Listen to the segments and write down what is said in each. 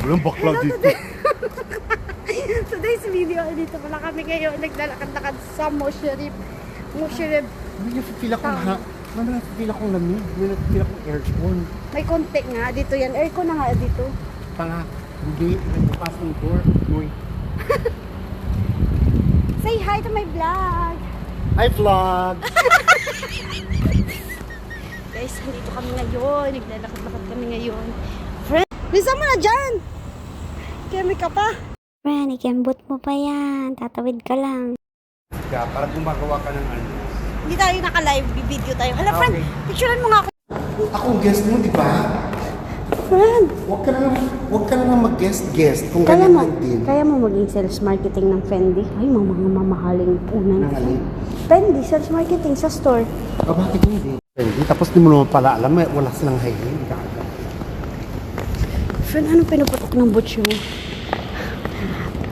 Walang bakla dito. Today's video, dito pala kami ngayon. Naglalakad-lakad sa Mushrib. Mushrib. Ano yung pipila kong ha? Ano yung pipila kong lamig? Ano yung pipila kong aircon? May konti nga dito yan. Aircon na nga dito. Tanga, hindi. Nagbukas ng door. Uy. Say hi to my vlog. Hi vlog! Guys, dito kami ngayon. Naglalakad-lakad kami ngayon. Friend, bisa mo na dyan. Kemi ka pa. Friend, ikembot mo pa yan. Tatawid ka lang. Kaya para gumagawa ka ng ano. Hindi tayo naka-live. Video tayo. Hala, friend, Okay. picturean mo nga ako. Ako ang guest mo, di ba? Friend, Huwag ka na mag-guest kung kaya ganyan mo, lang din. kaya mo maging sales marketing ng Fendi? Ay, mga mamahaling unan. Ng alin? Fendi, sales marketing sa store. O bakit hindi? Hindi. Tapos di mo naman pala alam, wala silang high-heel. Friend, anong pinuputok ng butch mo?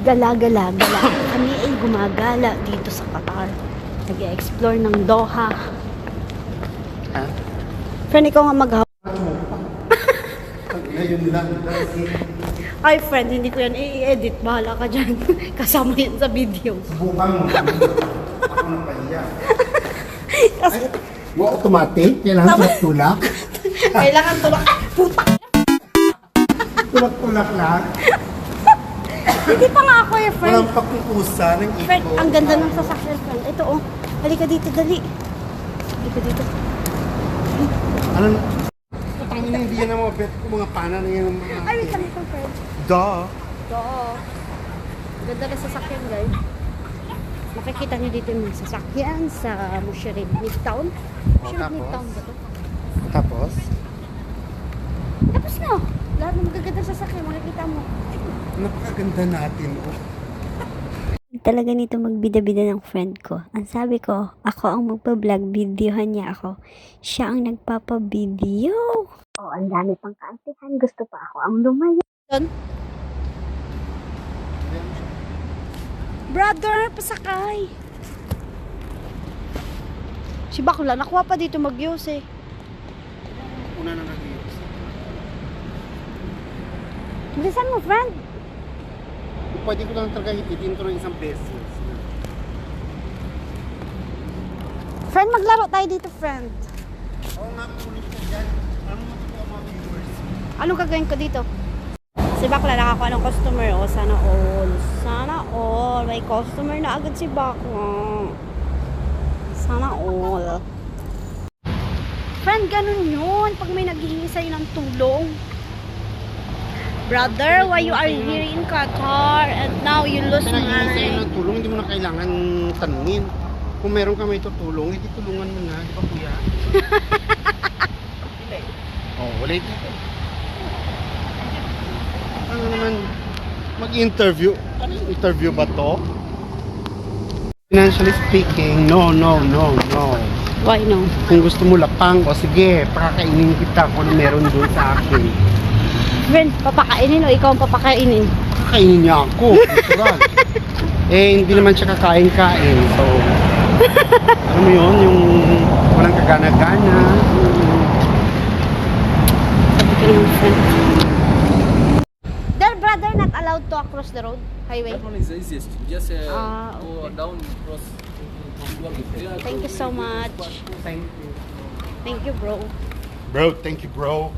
Gala-gala, gala. Kami ay gumagala dito sa Qatar. Nag-explore ng Doha. Ha? Friend, ikaw nga mag Ngayon lang. Ay, friend, hindi ko yan i-edit. Bahala ka dyan. Kasama yan sa video. Subukan mo. Ako na pahiya. Kasi, Automatic? Kailangan tulak-tulak? kailangan tulak. Ah, puta! Tulak-tulak lang? Hindi pa nga ako eh, friend. Walang pakukusa ng iko. Friend, ang ganda ng sasakyan, friend. Ito, oh. Halika dito, dali. Halika dito. Ano? Putangin na hindi yan ang mga bet ko, mga pana na yan ang mga... Ay, wait lang ito, friend. Duh! Oo. Ganda ng sasakyan, guys. Makikita niyo dito yung mga sasakyan sa Mushrib Midtown. Mushrib tapos? Midtown ba ito? Tapos? Tapos na. Lahat ng magagandang sasakyan, makikita mo. Napakaganda natin, oh. Talaga nito magbida-bida ng friend ko. Ang sabi ko, ako ang magpa-vlog, videohan niya ako. Siya ang nagpapa-video. Oh, ang dami pang kaantihan. Gusto pa ako ang lumayo. Brother, pasakay. Si Bakla, nakuha pa dito mag-use eh. Una na nag-ios. Bilisan mo, friend. Pwede ko lang talaga hititin ito ng isang beses. Friend, maglaro tayo dito, friend. Oo nga, kulit ka dyan. Ano matutuwa mga viewers? Anong gagawin ko dito? Si Bakla nakakuha ng customer. O, sana all. Sana all. May customer na agad si Bakla. Sana all. Friend, ganun yun. Pag may naghihingi sa'yo ng tulong. Brother, why you are here in Qatar and now you lose Pinag-iingat sa'yo money? ng tulong, hindi mo na kailangan tanungin. Kung meron ka may tutulong, hindi tulungan mo na. Di ba, kuya? Oh, wala ito. Ano naman, mag-interview. Ano yung interview ba to? Financially speaking, no. Why no? Kung gusto mo lapang, o sige, pakakainin kita kung ano meron doon sa akin. Friend, papakainin o ikaw ang papakainin? Kakainin niya ako, natural. Hindi naman siya kakain-kain. So, alam mo yun, yung walang kagana-gana. Sabi ko naman, friend. Their brother not allowed to cross the road, highway. That one is the easiest. Just Ah, go down, cross. Thank you so much. Thank you. Thank you, bro. Bro, thank you, bro.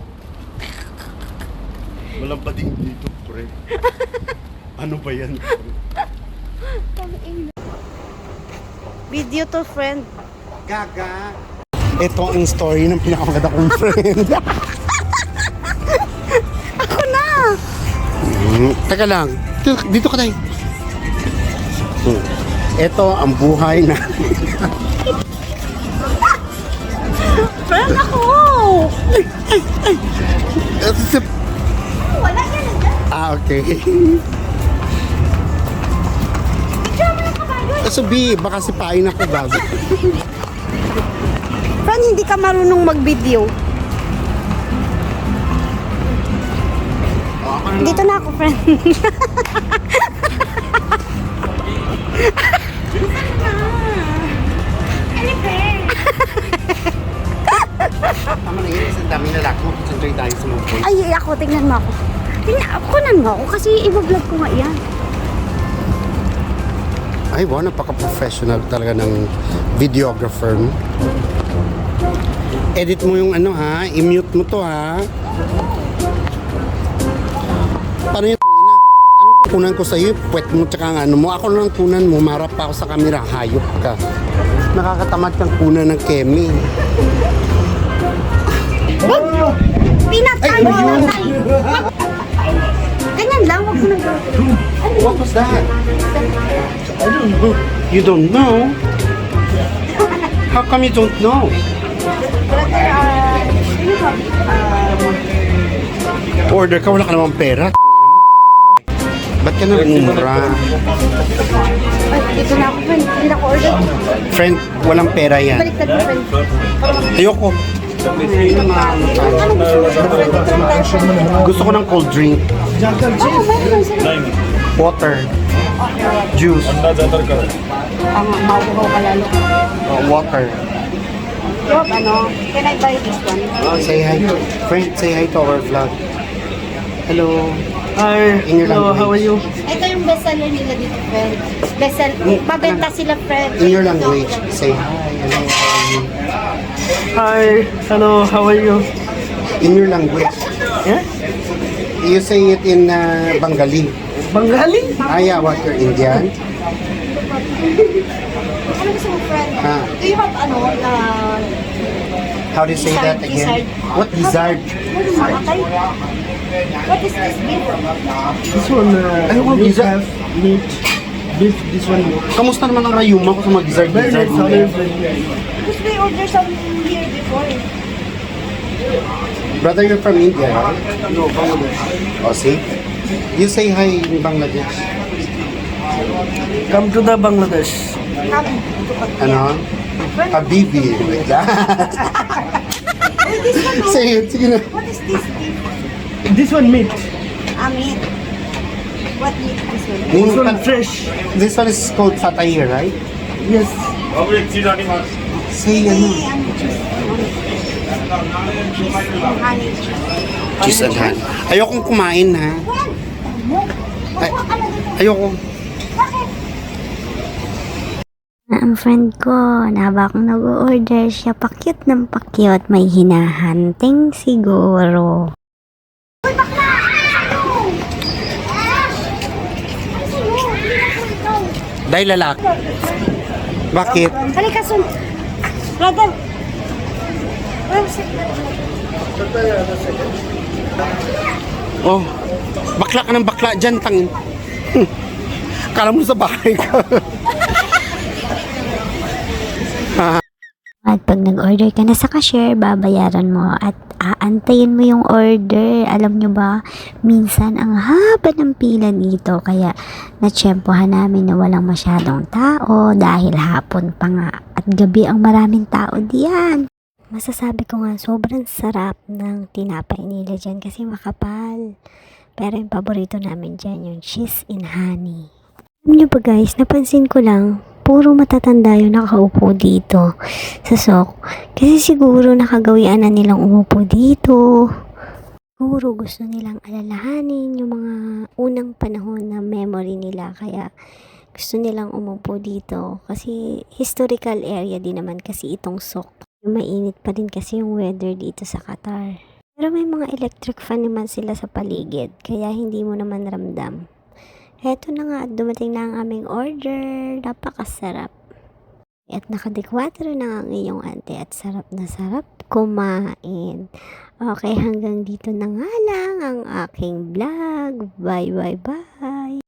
Walang bading dito, pre. Ano ba yan? Video to, friend. Gaga. Ito ang story ng pinakamaganda kong friend. Ako na! Teka lang. Dito ka tayo. Ito ang buhay na. Friend ako! Wala yan nandiyan. Okay. Picture mo yung kabayo. Sabi, baka sipain ako bago. Friend, hindi ka marunong mag-video. Dito na ako, friend. Tama na yun, isang dami lalaki. Concentrate tayo sa mga boys. Ay, ako, tingnan mo ako. Kunan mo ako kasi i-vlog ko nga yan. Ay, wow, napaka-professional talaga ng videographer mo. Edit mo yung ano ha, i-mute mo to ha. Paano yung ina? Anong kukunan ko sa'yo? Puwet mo tsaka ang ano mo. Ako lang kunan mo, marap pa ako sa camera. Hayop ka. Nakakatamad kang kunan ng Kemi. Pinatay mo lang tayo. Ganyan lang, wag mo nang gawin. What was that? I don't know. You don't know? How come you don't know? Order ka, wala ka namang pera. Ba't ka na bumura? Ay, dito na ako, friend. Hindi na ako order. Friend, walang pera yan. Baliktad mo, friend. Ayoko. Anong gusto mo sa friend? Ito lang tayo, friend. Gusto ko ng cold drink. Oo, meron sila. Water. Juice. Mauuhaw ka lalo. Water. Rob, can I buy this one? Say hi. Friend, say hi to our vlog. Hello. Hi, In your hello, how are you? Ito yung bestseller nila dito, friend. Bestseller. Pabenta sila, friend. In your language, say hi. Hello. How are you? Hi, hello, how are you? In your language. Yeah? You say it in Bengali. Bengali? Yeah, what, you're Indian? Ano gusto mo, friend? Ah. Do you have, How do you say that again? What gizzard? What is this beef? This one, I want we gizzard. have meat, beef, this one meat. Kamusta naman ang rayuma ko sa mga gizzard? Very nice, how Gizzard? is it? Because we ordered some here before. Brother, you're from India, right? No, Bangladesh. Oh, see? You say hi in Bangladesh. Come to the Bangladesh. Come. Ano? Habibi. Like that. Say it. Sige na. What is this beef? This one meat. Meat. What meat this one? This one fresh. This one is called fatay, right? Yes. Say ano? Honey. Cheese and honey. Ayokong kumain, ha? Ay, ayoko. Ang friend ko, na habang nag-order siya, pa-cute ng pa-cute, may hinahunting siguro. Dahil lalaki. Bakit? Halika, sun. Brother. Oh, bakla ka ng bakla dyan, tangin. Kala mo sa bahay ka. At pag nag-order ka na sa cashier, babayaran mo at aantayin mo yung order. Alam nyo ba, minsan ang haba ng pila dito. Kaya natsyempohan namin na walang masyadong tao dahil hapon pa nga. At gabi ang maraming tao diyan. Masasabi ko nga, sobrang sarap ng tinapay nila dyan kasi makapal. Pero yung paborito namin dyan, yung cheese and honey. Alam nyo ba guys, napansin ko lang, puro matatanda yung nakaupo dito sa Sok. Kasi siguro nakagawian na nilang umupo dito. Siguro gusto nilang alalahanin yung mga unang panahon na memory nila. Kaya gusto nilang umupo dito. Kasi historical area din naman kasi itong Sok. Mainit pa din kasi yung weather dito sa Qatar. Pero may mga electric fan naman sila sa paligid. Kaya hindi mo naman ramdam. Heto na nga at dumating na ang aming order. Napakasarap. At naka-4 na ang iyong ante at sarap na sarap kumain. Okay, hanggang dito na nga lang ang aking vlog. Bye, bye, bye.